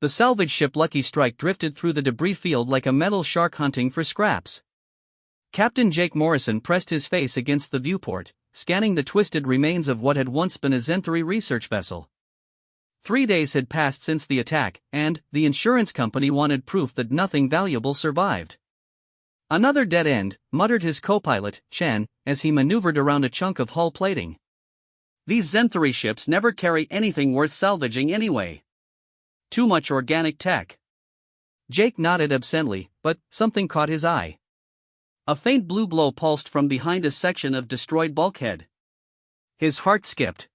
The salvage ship Lucky Strike drifted through the debris field like a metal shark hunting for scraps. Captain Jake Morrison pressed his face against the viewport, scanning the twisted remains of what had once been a Zenthari research vessel. 3 days had passed since the attack, and the insurance company wanted proof that nothing valuable survived. "Another dead end," muttered his co-pilot, Chen, as he maneuvered around a chunk of hull plating. "These Zenthari ships never carry anything worth salvaging anyway. Too much organic tech." Jake nodded absently, but something caught his eye. A faint blue glow pulsed from behind a section of destroyed bulkhead. His heart skipped.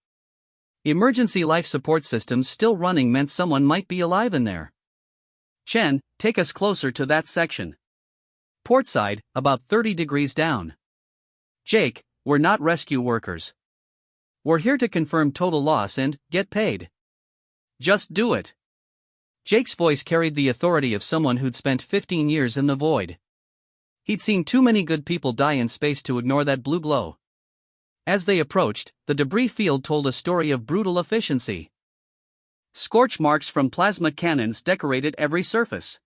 Emergency life support systems still running meant someone might be alive in there. "Chen, take us closer to that section." "Portside, about 30 degrees down." "Jake, we're not rescue workers. We're here to confirm total loss and get paid. Just do it." Jake's voice carried the authority of someone who'd spent 15 years in the void. He'd seen too many good people die in space to ignore that blue glow. As they approached, the debris field told a story of brutal efficiency. Scorch marks from plasma cannons decorated every surface.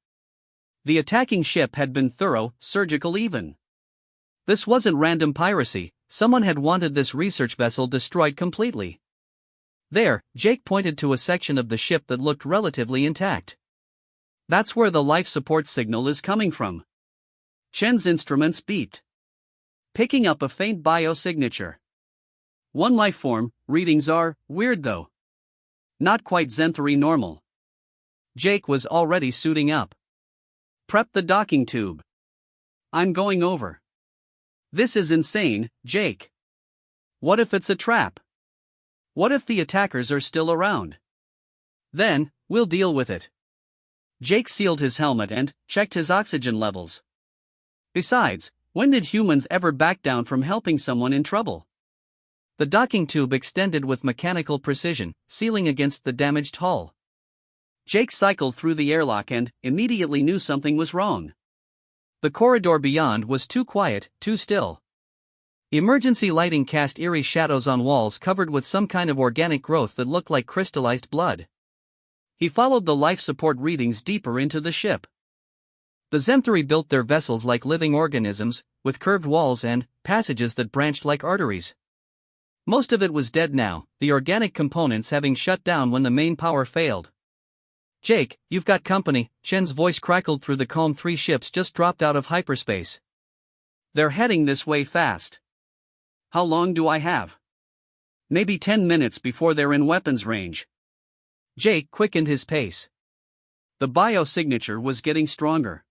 The attacking ship had been thorough, surgical even. This wasn't random piracy, someone had wanted this research vessel destroyed completely. There, Jake pointed to a section of the ship that looked relatively intact. "That's where the life support signal is coming from." Chen's instruments beeped, picking up a faint biosignature. "One life form, readings are weird though. Not quite Zenthari normal." Jake was already suiting up. "Prep the docking tube. I'm going over." "This is insane, Jake. What if it's a trap? What if the attackers are still around? Then, we'll deal with it." Jake sealed his helmet and checked his oxygen levels. Besides, when did humans ever back down from helping someone in trouble? The docking tube extended with mechanical precision, sealing against the damaged hull. Jake cycled through the airlock and immediately knew something was wrong. The corridor beyond was too quiet, too still. Emergency lighting cast eerie shadows on walls covered with some kind of organic growth that looked like crystallized blood. He followed the life support readings deeper into the ship. The Zenthari built their vessels like living organisms, with curved walls and passages that branched like arteries. Most of it was dead now, the organic components having shut down when the main power failed. "Jake, you've got company," Chen's voice crackled through the calm. 3 ships just dropped out of hyperspace. "They're heading this way fast. How long do I have?" "Maybe 10 minutes before they're in weapons range." Jake quickened his pace. The biosignature was getting stronger.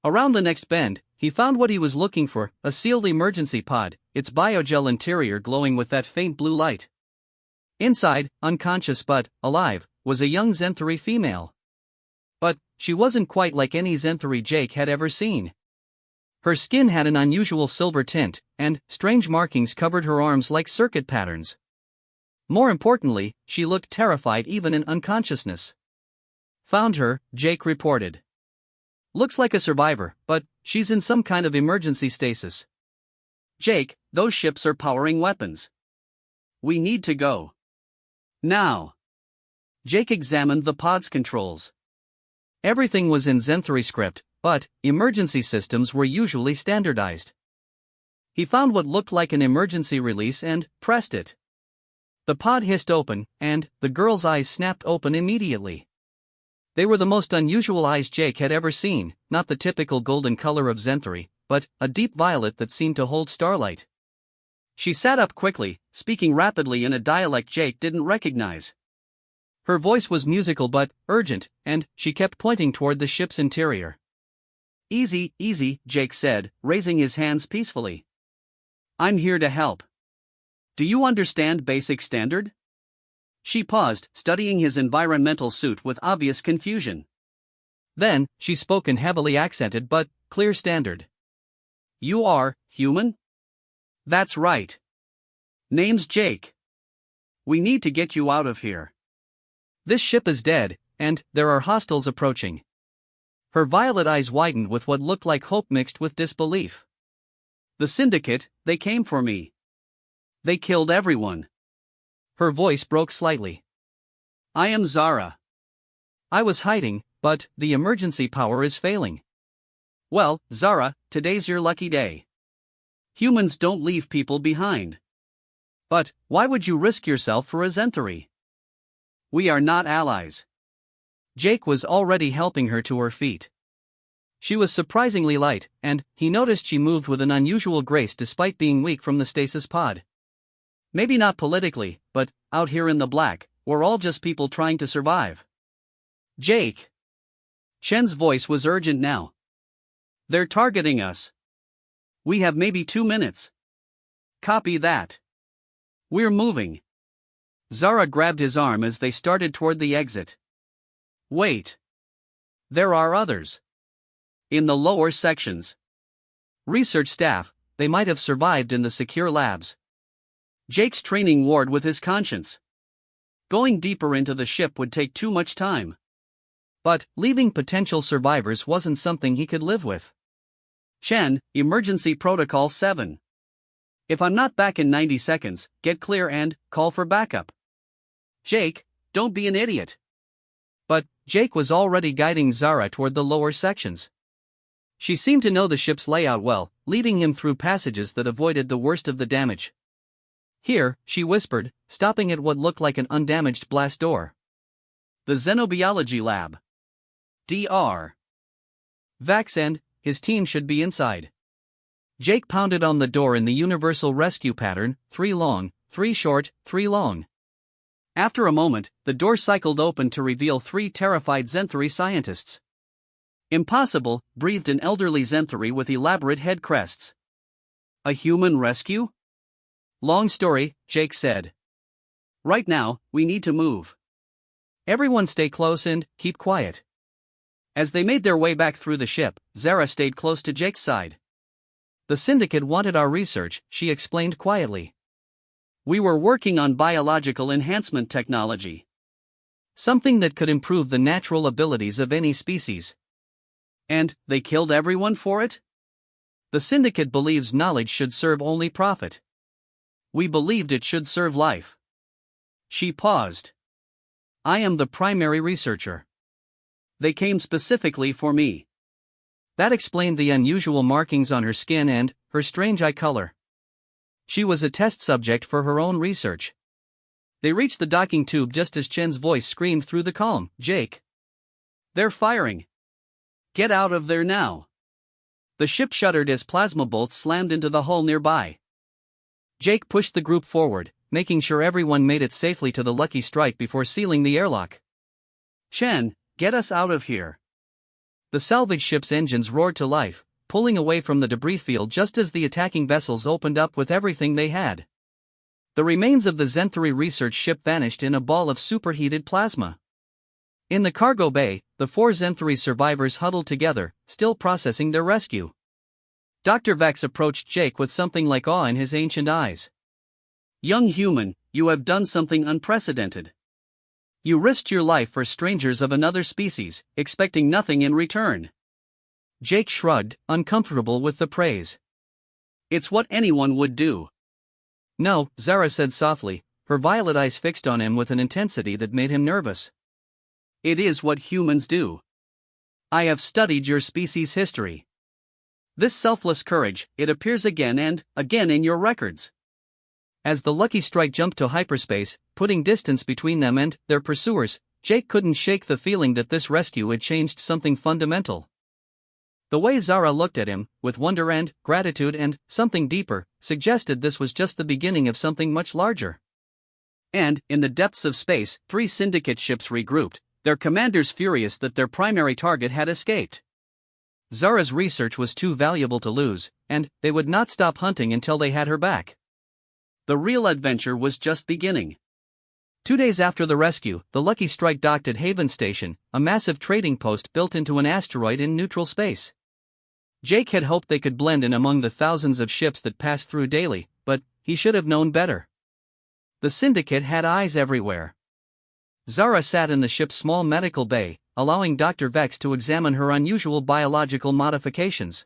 Around the next bend, he found what he was looking for, a sealed emergency pod, its biogel interior glowing with that faint blue light. Inside, unconscious but alive, was a young Zenthari female. But she wasn't quite like any Zenthari Jake had ever seen. Her skin had an unusual silver tint, and strange markings covered her arms like circuit patterns. More importantly, she looked terrified even in unconsciousness. "Found her," Jake reported. "Looks like a survivor, but she's in some kind of emergency stasis." "Jake, those ships are powering weapons. We need to go. Now." Jake examined the pod's controls. Everything was in Zenthari script, but emergency systems were usually standardized. He found what looked like an emergency release and pressed it. The pod hissed open, and the girl's eyes snapped open immediately. They were the most unusual eyes Jake had ever seen, not the typical golden color of Zenthari, but a deep violet that seemed to hold starlight. She sat up quickly, speaking rapidly in a dialect Jake didn't recognize. Her voice was musical but urgent, and she kept pointing toward the ship's interior. "Easy, easy," Jake said, raising his hands peacefully. "I'm here to help. Do you understand basic standard?" She paused, studying his environmental suit with obvious confusion. Then, she spoke in heavily accented but clear standard. "You are human?" "That's right. Name's Jake. We need to get you out of here. This ship is dead, and there are hostiles approaching." Her violet eyes widened with what looked like hope mixed with disbelief. "The Syndicate, they came for me. They killed everyone." Her voice broke slightly. "I am Zara. I was hiding, but the emergency power is failing. Well, Zara, today's your lucky day. Humans don't leave people behind. But why would you risk yourself for a Zenthary? We are not allies. Jake was already helping her to her feet. She was surprisingly light, and he noticed she moved with an unusual grace despite being weak from the stasis pod. Maybe not politically, but out here in the black, we're all just people trying to survive. Jake. Shen's voice was urgent now. They're targeting us. We have maybe 2 minutes. Copy that. We're moving. Zara grabbed his arm as they started toward the exit. Wait. There are others. In the lower sections. Research staff, they might have survived in the secure labs. Jake's training warred with his conscience. Going deeper into the ship would take too much time. But leaving potential survivors wasn't something he could live with. Chen, Emergency Protocol 7. If I'm not back in 90 seconds, get clear and call for backup. Jake, don't be an idiot. But Jake was already guiding Zara toward the lower sections. She seemed to know the ship's layout well, leading him through passages that avoided the worst of the damage. Here, she whispered, stopping at what looked like an undamaged blast door. The Xenobiology Lab. Dr. Vax and his team should be inside. Jake pounded on the door in the universal rescue pattern, 3 long, 3 short, 3 long. After a moment, the door cycled open to reveal 3 terrified Zenthary scientists. Impossible, breathed an elderly Zenthary with elaborate head crests. A human rescue? Long story, Jake said. Right now, we need to move. Everyone stay close and keep quiet. As they made their way back through the ship, Zara stayed close to Jake's side. The Syndicate wanted our research, she explained quietly. We were working on biological enhancement technology. Something that could improve the natural abilities of any species. And they killed everyone for it? The Syndicate believes knowledge should serve only profit. We believed it should serve life. She paused. I am the primary researcher. They came specifically for me. That explained the unusual markings on her skin and her strange eye color. She was a test subject for her own research. They reached the docking tube just as Chen's voice screamed through the column, Jake. They're firing. Get out of there now. The ship shuddered as plasma bolts slammed into the hull nearby. Jake pushed the group forward, making sure everyone made it safely to the Lucky Strike before sealing the airlock. Chen, get us out of here. The salvage ship's engines roared to life, pulling away from the debris field just as the attacking vessels opened up with everything they had. The remains of the Zenthary research ship vanished in a ball of superheated plasma. In the cargo bay, the 4 Zenthary survivors huddled together, still processing their rescue. Dr. Vex approached Jake with something like awe in his ancient eyes. Young human, you have done something unprecedented. You risked your life for strangers of another species, expecting nothing in return. Jake shrugged, uncomfortable with the praise. It's what anyone would do. No, Zara said softly, her violet eyes fixed on him with an intensity that made him nervous. It is what humans do. I have studied your species' history. This selfless courage, it appears again and again in your records. As the Lucky Strike jumped to hyperspace, putting distance between them and their pursuers, Jake couldn't shake the feeling that this rescue had changed something fundamental. The way Zara looked at him, with wonder and gratitude and something deeper, suggested this was just the beginning of something much larger. And, in the depths of space, 3 Syndicate ships regrouped, their commanders furious that their primary target had escaped. Zara's research was too valuable to lose, and they would not stop hunting until they had her back. The real adventure was just beginning. 2 days after the rescue, the Lucky Strike docked at Haven Station, a massive trading post built into an asteroid in neutral space. Jake had hoped they could blend in among the thousands of ships that passed through daily, but he should have known better. The Syndicate had eyes everywhere. Zara sat in the ship's small medical bay, allowing Dr. Vex to examine her unusual biological modifications.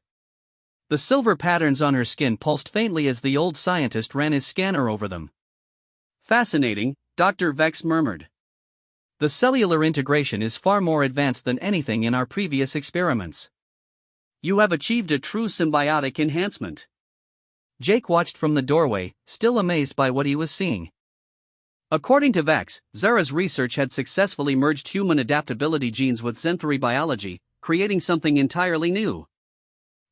The silver patterns on her skin pulsed faintly as the old scientist ran his scanner over them. Fascinating, Dr. Vex murmured. The cellular integration is far more advanced than anything in our previous experiments. You have achieved a true symbiotic enhancement. Jake watched from the doorway, still amazed by what he was seeing. According to Vex, Zara's research had successfully merged human adaptability genes with Zenthri biology, creating something entirely new.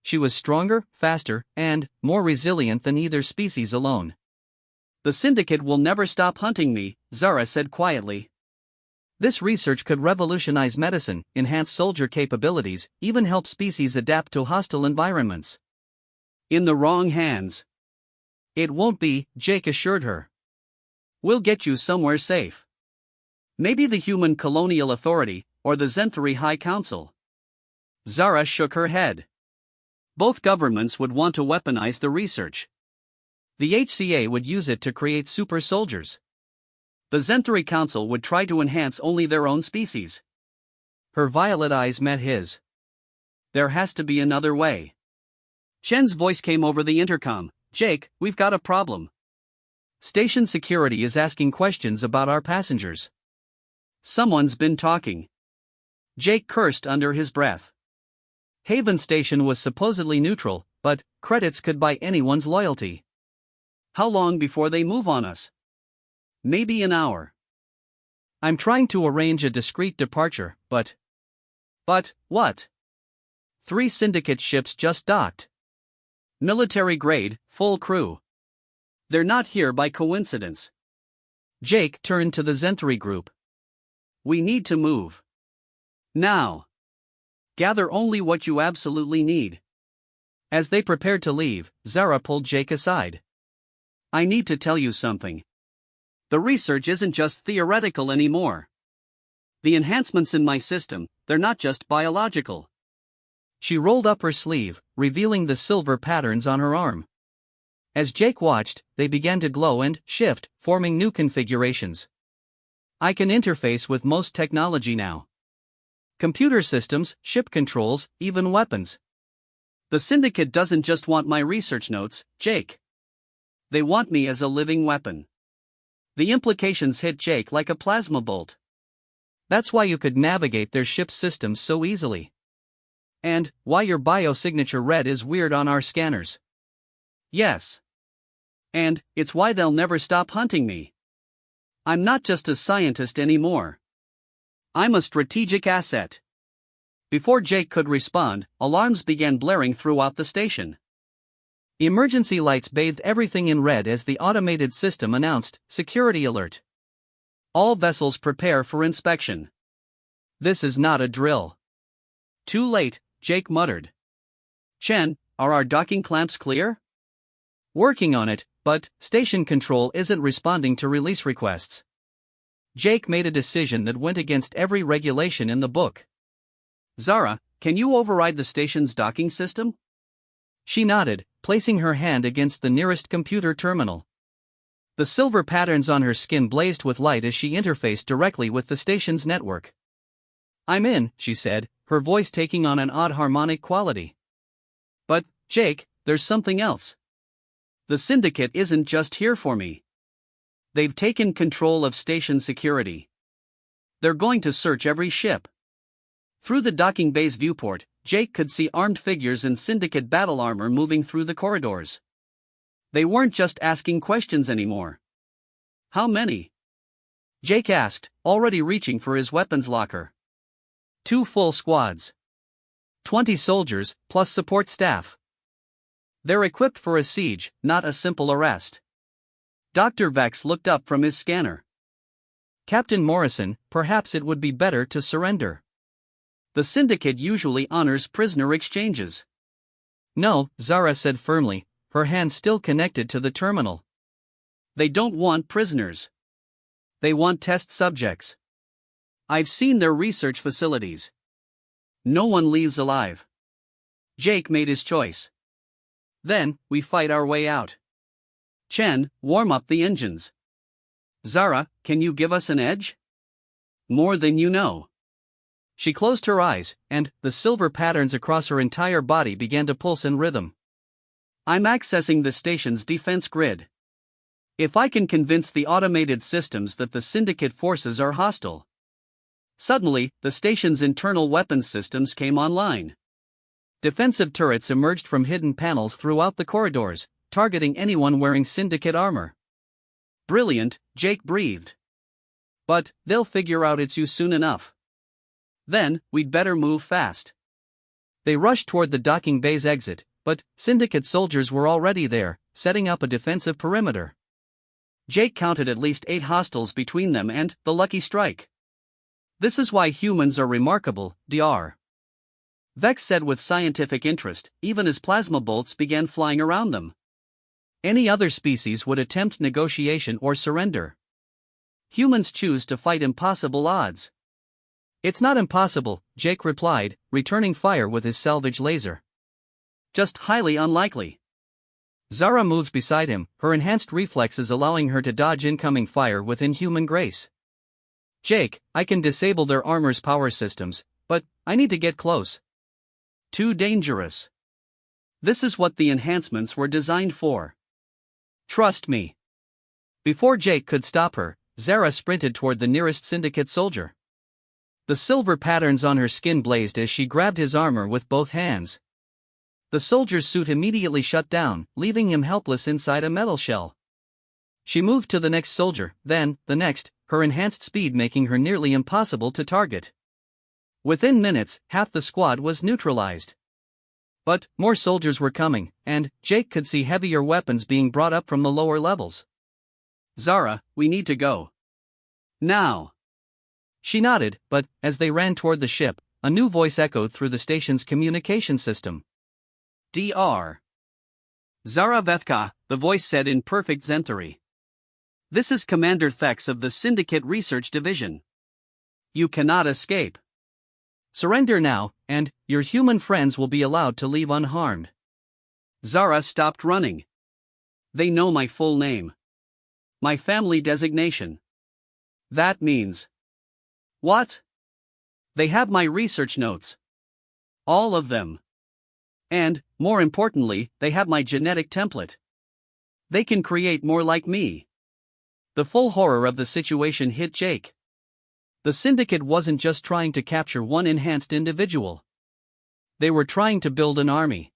She was stronger, faster, and more resilient than either species alone. The Syndicate will never stop hunting me, Zara said quietly. This research could revolutionize medicine, enhance soldier capabilities, even help species adapt to hostile environments. In the wrong hands. It won't be, Jake assured her. We'll get you somewhere safe. Maybe the Human Colonial Authority, or the Zenthri High Council. Zara shook her head. Both governments would want to weaponize the research. The HCA would use it to create super soldiers. The Zenthri Council would try to enhance only their own species. Her violet eyes met his. There has to be another way. Chen's voice came over the intercom. Jake, we've got a problem. Station security is asking questions about our passengers. Someone's been talking. Jake cursed under his breath. Haven Station was supposedly neutral, but credits could buy anyone's loyalty. How long before they move on us? Maybe an hour. I'm trying to arrange a discreet departure, but what? 3 Syndicate ships just docked. Military grade, full crew. They're not here by coincidence. Jake turned to the Zenthri group. We need to move. Now. Gather only what you absolutely need. As they prepared to leave, Zara pulled Jake aside. I need to tell you something. The research isn't just theoretical anymore. The enhancements in my system, they're not just biological. She rolled up her sleeve, revealing the silver patterns on her arm. As Jake watched, they began to glow and shift, forming new configurations. I can interface with most technology now. Computer systems, ship controls, even weapons. The Syndicate doesn't just want my research notes, Jake. They want me as a living weapon. The implications hit Jake like a plasma bolt. That's why you could navigate their ship's systems so easily. And why your biosignature red is weird on our scanners. Yes. And it's why they'll never stop hunting me. I'm not just a scientist anymore. I'm a strategic asset. Before Jake could respond, alarms began blaring throughout the station. Emergency lights bathed everything in red as the automated system announced, "Security alert. All vessels prepare for inspection." This is not a drill. Too late, Jake muttered. Chen, are our docking clamps clear? Working on it, but station control isn't responding to release requests. Jake made a decision that went against every regulation in the book. Zara, can you override the station's docking system? She nodded, placing her hand against the nearest computer terminal. The silver patterns on her skin blazed with light as she interfaced directly with the station's network. I'm in, she said, her voice taking on an odd harmonic quality. But, Jake, there's something else. The Syndicate isn't just here for me. They've taken control of station security. They're going to search every ship. Through the docking bay's viewport, Jake could see armed figures in Syndicate battle armor moving through the corridors. They weren't just asking questions anymore. How many? Jake asked, already reaching for his weapons locker. 2 full squads. 20 soldiers, plus support staff. They're equipped for a siege, not a simple arrest. Dr. Vex looked up from his scanner. Captain Morrison, perhaps it would be better to surrender. The Syndicate usually honors prisoner exchanges. No, Zara said firmly, her hand still connected to the terminal. They don't want prisoners. They want test subjects. I've seen their research facilities. No one leaves alive. Jake made his choice. Then, we fight our way out. Chen, warm up the engines. Zara, can you give us an edge? More than you know. She closed her eyes, and the silver patterns across her entire body began to pulse in rhythm. I'm accessing the station's defense grid. If I can convince the automated systems that the Syndicate forces are hostile, Suddenly, the station's internal weapons systems came online. Defensive turrets emerged from hidden panels throughout the corridors, targeting anyone wearing Syndicate armor. Brilliant, Jake breathed. But they'll figure out it's you soon enough. Then, we'd better move fast. They rushed toward the docking bay's exit, but Syndicate soldiers were already there, setting up a defensive perimeter. Jake counted at least 8 hostiles between them and the lucky strike. This is why humans are remarkable, Dr. Vex said with scientific interest, even as plasma bolts began flying around them. Any other species would attempt negotiation or surrender. Humans choose to fight impossible odds. It's not impossible, Jake replied, returning fire with his salvage laser. Just highly unlikely. Zara moved beside him, her enhanced reflexes allowing her to dodge incoming fire with inhuman grace. Jake, I can disable their armor's power systems, but I need to get close. Too dangerous. This is what the enhancements were designed for. Trust me. Before Jake could stop her, Zara sprinted toward the nearest Syndicate soldier. The silver patterns on her skin blazed as she grabbed his armor with both hands. The soldier's suit immediately shut down, leaving him helpless inside a metal shell. She moved to the next soldier, then the next, her enhanced speed making her nearly impossible to target. Within minutes, half the squad was neutralized. But more soldiers were coming, and Jake could see heavier weapons being brought up from the lower levels. Zara, we need to go. Now. She nodded, but as they ran toward the ship, a new voice echoed through the station's communication system. Dr. Zara Vethka, the voice said in perfect Zenthari. This is Commander Thex of the Syndicate Research Division. You cannot escape. Surrender now, and your human friends will be allowed to leave unharmed. Zara stopped running. They know my full name. My family designation. That means. What? They have my research notes. All of them. And, more importantly, they have my genetic template. They can create more like me. The full horror of the situation hit Jake. The Syndicate wasn't just trying to capture one enhanced individual. They were trying to build an army.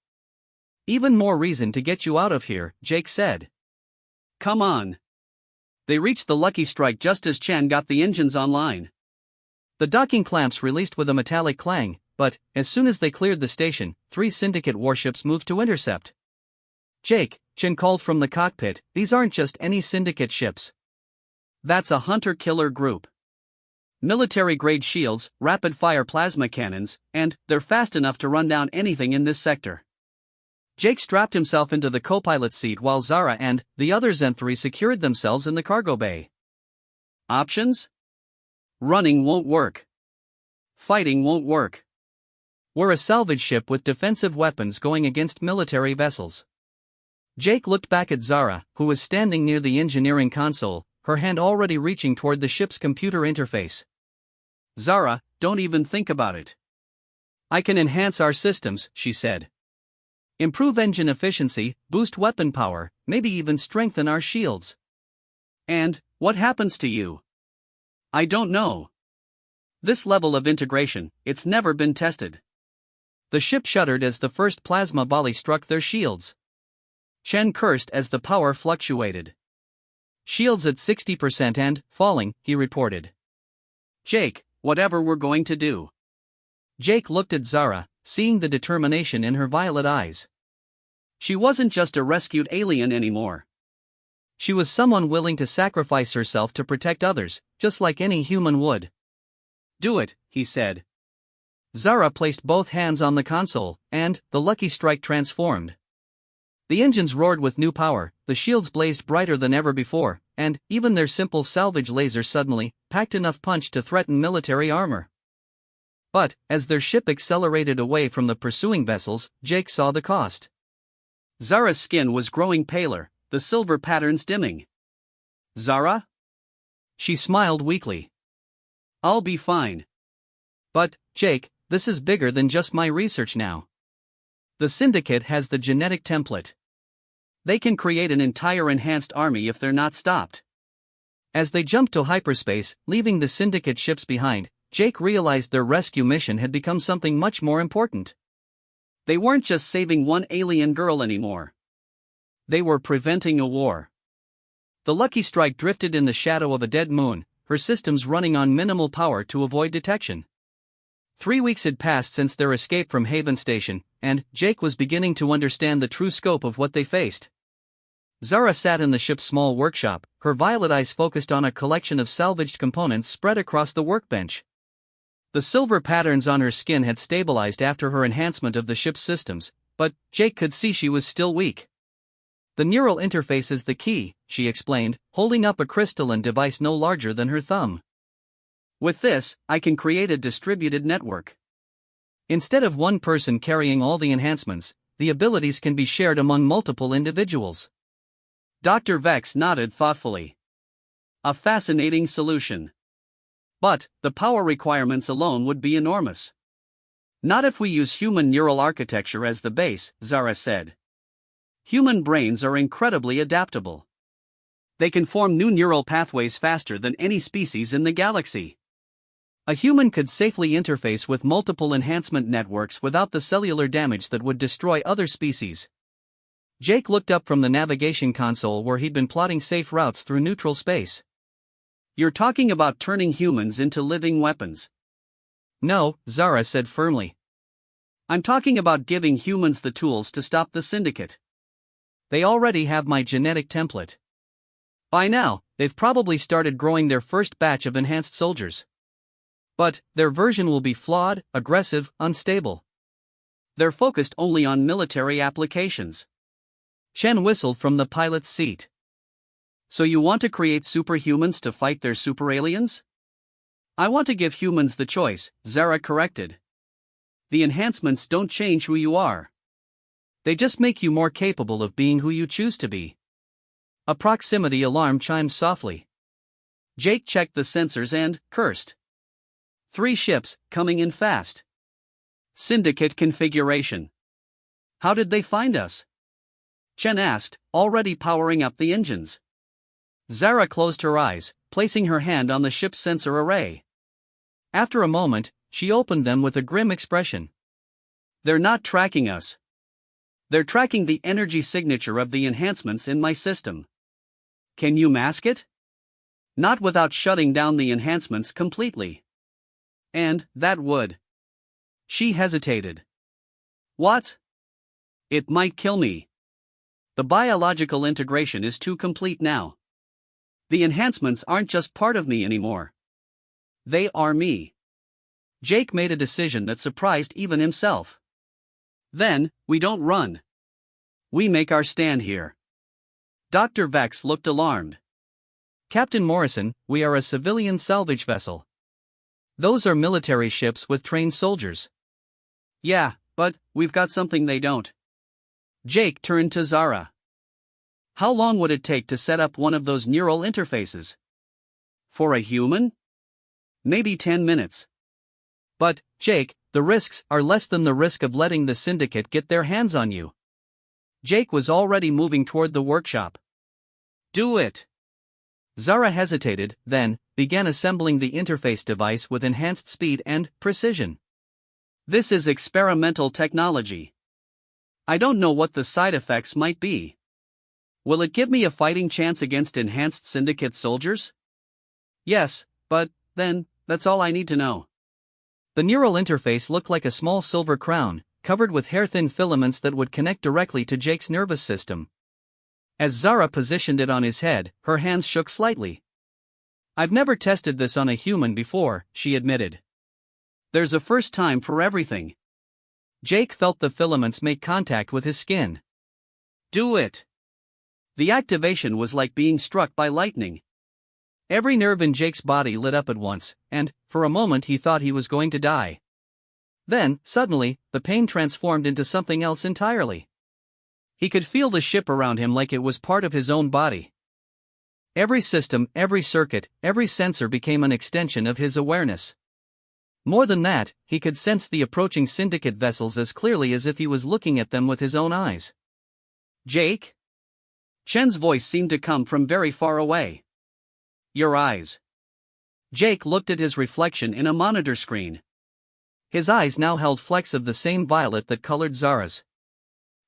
Even more reason to get you out of here, Jake said. Come on. They reached the lucky strike just as Chen got the engines online. The docking clamps released with a metallic clang, but as soon as they cleared the station, 3 Syndicate warships moved to intercept. Jake, Chen called from the cockpit, these aren't just any Syndicate ships. That's a hunter-killer group. Military-grade shields, rapid-fire plasma cannons, and they're fast enough to run down anything in this sector. Jake strapped himself into the co-pilot seat while Zara and the other Zenthari secured themselves in the cargo bay. Options? Running won't work. Fighting won't work. We're a salvage ship with defensive weapons going against military vessels. Jake looked back at Zara, who was standing near the engineering console, her hand already reaching toward the ship's computer interface. Zara, don't even think about it. I can enhance our systems, she said. Improve engine efficiency, boost weapon power, maybe even strengthen our shields. And, what happens to you? I don't know. This level of integration, it's never been tested. The ship shuddered as the first plasma volley struck their shields. Chen cursed as the power fluctuated. Shields at 60% and falling, he reported. Jake, whatever we're going to do. Jake looked at Zara, seeing the determination in her violet eyes. She wasn't just a rescued alien anymore. She was someone willing to sacrifice herself to protect others, just like any human would. Do it, he said. Zara placed both hands on the console, and the lucky strike transformed. The engines roared with new power, the shields blazed brighter than ever before, and even their simple salvage laser suddenly packed enough punch to threaten military armor. But, as their ship accelerated away from the pursuing vessels, Jake saw the cost. Zara's skin was growing paler, the silver patterns dimming. Zara? She smiled weakly. I'll be fine. But, Jake, this is bigger than just my research now. The Syndicate has the genetic template. They can create an entire enhanced army if they're not stopped. As they jumped to hyperspace, leaving the Syndicate ships behind, Jake realized their rescue mission had become something much more important. They weren't just saving one alien girl anymore. They were preventing a war. The Lucky Strike drifted in the shadow of a dead moon, her systems running on minimal power to avoid detection. 3 weeks had passed since their escape from Haven Station, and Jake was beginning to understand the true scope of what they faced. Zara sat in the ship's small workshop, her violet eyes focused on a collection of salvaged components spread across the workbench. The silver patterns on her skin had stabilized after her enhancement of the ship's systems, but Jake could see she was still weak. The neural interface is the key, she explained, holding up a crystalline device no larger than her thumb. With this, I can create a distributed network. Instead of one person carrying all the enhancements, the abilities can be shared among multiple individuals. Dr. Vex nodded thoughtfully. A fascinating solution. But, the power requirements alone would be enormous. Not if we use human neural architecture as the base, Zara said. Human brains are incredibly adaptable. They can form new neural pathways faster than any species in the galaxy. A human could safely interface with multiple enhancement networks without the cellular damage that would destroy other species. Jake looked up from the navigation console where he'd been plotting safe routes through neutral space. You're talking about turning humans into living weapons. No, Zara said firmly. I'm talking about giving humans the tools to stop the Syndicate. They already have my genetic template. By now, they've probably started growing their first batch of enhanced soldiers. But, their version will be flawed, aggressive, unstable. They're focused only on military applications. Chen whistled from the pilot's seat. So you want to create superhumans to fight their super aliens? I want to give humans the choice, Zara corrected. The enhancements don't change who you are. They just make you more capable of being who you choose to be. A proximity alarm chimed softly. Jake checked the sensors and cursed. 3 ships, coming in fast. Syndicate configuration. How did they find us? Chen asked, already powering up the engines. Zara closed her eyes, placing her hand on the ship's sensor array. After a moment, she opened them with a grim expression. They're not tracking us. They're tracking the energy signature of the enhancements in my system. Can you mask it? Not without shutting down the enhancements completely. And that would. She hesitated. What? It might kill me. The biological integration is too complete now. The enhancements aren't just part of me anymore. They are me. Jake made a decision that surprised even himself. Then, we don't run. We make our stand here. Dr. Vex looked alarmed. Captain Morrison, we are a civilian salvage vessel. Those are military ships with trained soldiers. Yeah, but we've got something they don't. Jake turned to Zara. How long would it take to set up one of those neural interfaces? For a human? Maybe 10 minutes. But, Jake, the risks are less than the risk of letting the Syndicate get their hands on you. Jake was already moving toward the workshop. Do it. Zara hesitated, then began assembling the interface device with enhanced speed and precision. This is experimental technology. I don't know what the side effects might be. Will it give me a fighting chance against enhanced Syndicate soldiers? Yes, but, then, that's all I need to know. The neural interface looked like a small silver crown, covered with hair-thin filaments that would connect directly to Jake's nervous system. As Zara positioned it on his head, her hands shook slightly. I've never tested this on a human before, she admitted. There's a first time for everything. Jake felt the filaments make contact with his skin. Do it. The activation was like being struck by lightning. Every nerve in Jake's body lit up at once, and, for a moment he thought he was going to die. Then, suddenly, the pain transformed into something else entirely. He could feel the ship around him like it was part of his own body. Every system, every circuit, every sensor became an extension of his awareness. More than that, he could sense the approaching Syndicate vessels as clearly as if he was looking at them with his own eyes. Jake? Chen's voice seemed to come from very far away. Your eyes. Jake looked at his reflection in a monitor screen. His eyes now held flecks of the same violet that colored Zara's.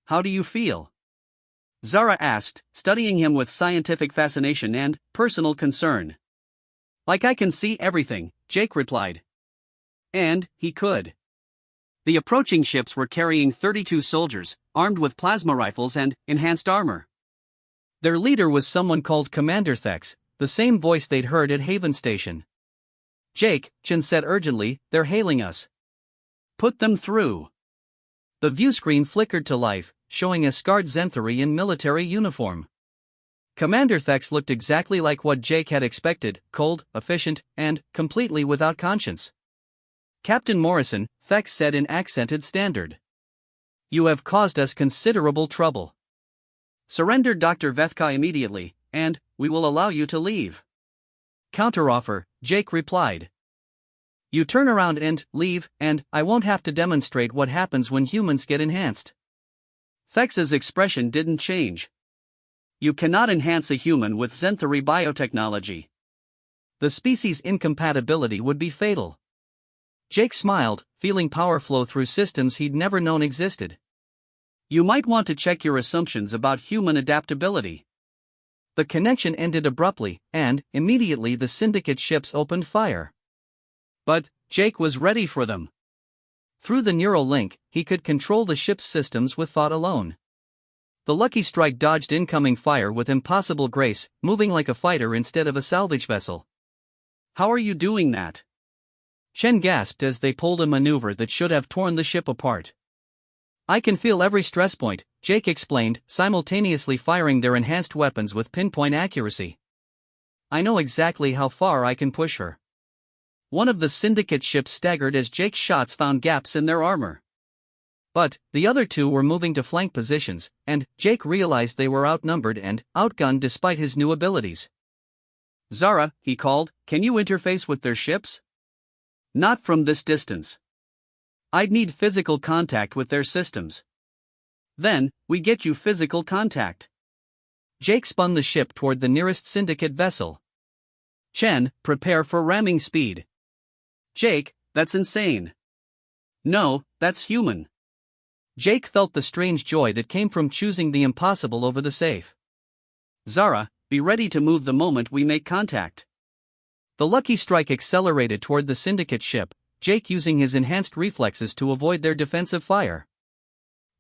"How do you feel?" Zara asked, studying him with scientific fascination and personal concern. "Like I can see everything," Jake replied. And he could. The approaching ships were carrying 32 soldiers, armed with plasma rifles and enhanced armor. Their leader was someone called Commander Thex, the same voice they'd heard at Haven Station. "Jake," Chen said urgently, "they're hailing us. Put them through." The view screen flickered to life, showing a scarred Zenthari in military uniform. Commander Thex looked exactly like what Jake had expected, cold, efficient, and completely without conscience. "Captain Morrison," Thex said in accented standard. "You have caused us considerable trouble. Surrender Dr. Vethka immediately, and we will allow you to leave." "Counteroffer," Jake replied. "You turn around and leave, and I won't have to demonstrate what happens when humans get enhanced." Thex's expression didn't change. "You cannot enhance a human with Zenthari biotechnology. The species incompatibility would be fatal." Jake smiled, feeling power flow through systems he'd never known existed. "You might want to check your assumptions about human adaptability." The connection ended abruptly, and immediately the Syndicate ships opened fire. But Jake was ready for them. Through the neural link, he could control the ship's systems with thought alone. The Lucky Strike dodged incoming fire with impossible grace, moving like a fighter instead of a salvage vessel. "How are you doing that?" Chen gasped as they pulled a maneuver that should have torn the ship apart. "I can feel every stress point," Jake explained, simultaneously firing their enhanced weapons with pinpoint accuracy. "I know exactly how far I can push her." One of the Syndicate ships staggered as Jake's shots found gaps in their armor. But the other two were moving to flank positions, and Jake realized they were outnumbered and outgunned despite his new abilities. "Zara," he called, "can you interface with their ships?" "Not from this distance. I'd need physical contact with their systems." "Then, we get you physical contact." Jake spun the ship toward the nearest Syndicate vessel. "Chen, prepare for ramming speed." "Jake, that's insane." "No, that's human." Jake felt the strange joy that came from choosing the impossible over the safe. "Zara, be ready to move the moment we make contact." The Lucky Strike accelerated toward the Syndicate ship, Jake using his enhanced reflexes to avoid their defensive fire.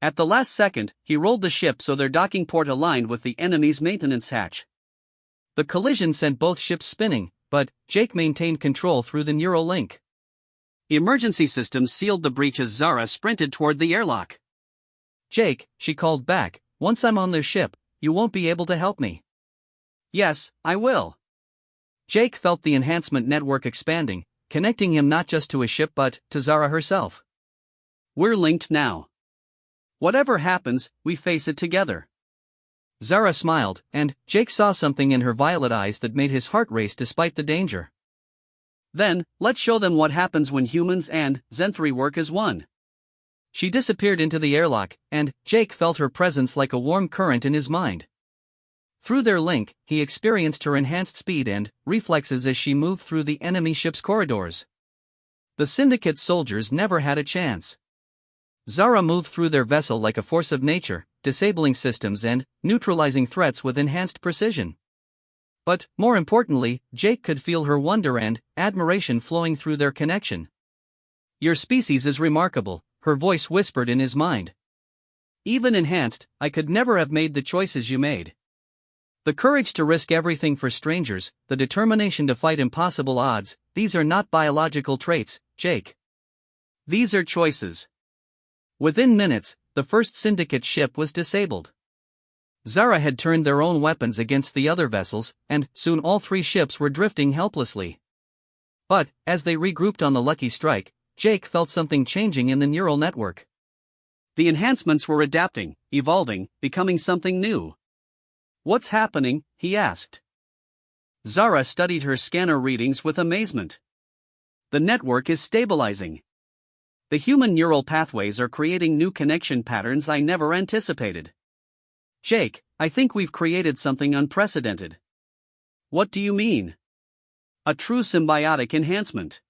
At the last second, he rolled the ship so their docking port aligned with the enemy's maintenance hatch. The collision sent both ships spinning, but Jake maintained control through the neural link. Emergency systems sealed the breach as Zara sprinted toward the airlock. "Jake," she called back, "once I'm on their ship, you won't be able to help me." "Yes, I will." Jake felt the enhancement network expanding, connecting him not just to his ship but to Zara herself. "We're linked now. Whatever happens, we face it together." Zara smiled, and Jake saw something in her violet eyes that made his heart race despite the danger. "Then, let's show them what happens when humans and Zenthari work as one." She disappeared into the airlock, and Jake felt her presence like a warm current in his mind. Through their link, he experienced her enhanced speed and reflexes as she moved through the enemy ship's corridors. The Syndicate soldiers never had a chance. Zara moved through their vessel like a force of nature, disabling systems and neutralizing threats with enhanced precision. But, more importantly, Jake could feel her wonder and admiration flowing through their connection. "Your species is remarkable," her voice whispered in his mind. "Even enhanced, I could never have made the choices you made. The courage to risk everything for strangers, the determination to fight impossible odds, these are not biological traits, Jake. These are choices." Within minutes, the first Syndicate ship was disabled. Zara had turned their own weapons against the other vessels, and soon all three ships were drifting helplessly. But, as they regrouped on the Lucky Strike, Jake felt something changing in the neural network. The enhancements were adapting, evolving, becoming something new. "What's happening?" he asked. Zara studied her scanner readings with amazement. "The network is stabilizing. The human neural pathways are creating new connection patterns I never anticipated. Jake, I think we've created something unprecedented." "What do you mean?" A true symbiotic enhancement.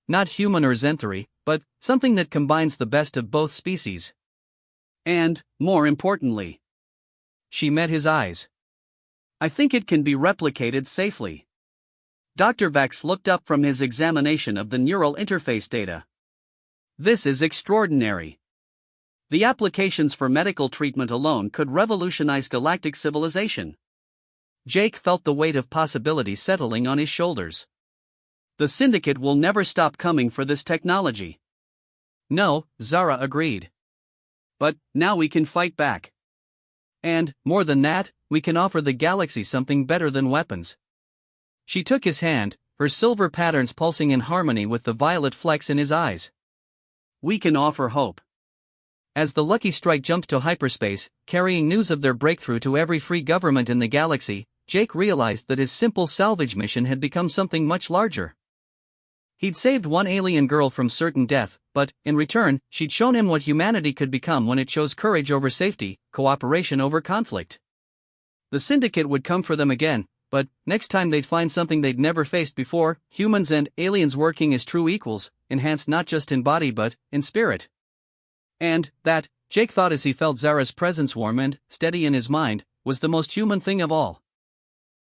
Not human or Zenthary, but something that combines the best of both species. And, more importantly, she met his eyes. I think it can be replicated safely. Dr. Vex looked up from his examination of the neural interface data. This is extraordinary. The applications for medical treatment alone could revolutionize galactic civilization. Jake felt the weight of possibility settling on his shoulders. The Syndicate will never stop coming for this technology. No, Zara agreed. But now we can fight back. And, more than that, we can offer the galaxy something better than weapons. She took his hand, her silver patterns pulsing in harmony with the violet flecks in his eyes. We can offer hope. As the Lucky Strike jumped to hyperspace, carrying news of their breakthrough to every free government in the galaxy, Jake realized that his simple salvage mission had become something much larger. He'd saved one alien girl from certain death, but, in return, she'd shown him what humanity could become when it chose courage over safety, cooperation over conflict. The Syndicate would come for them again, but next time they'd find something they'd never faced before: humans and aliens working as true equals, enhanced not just in body but in spirit. And that, Jake thought as he felt Zara's presence warm and steady in his mind, was the most human thing of all.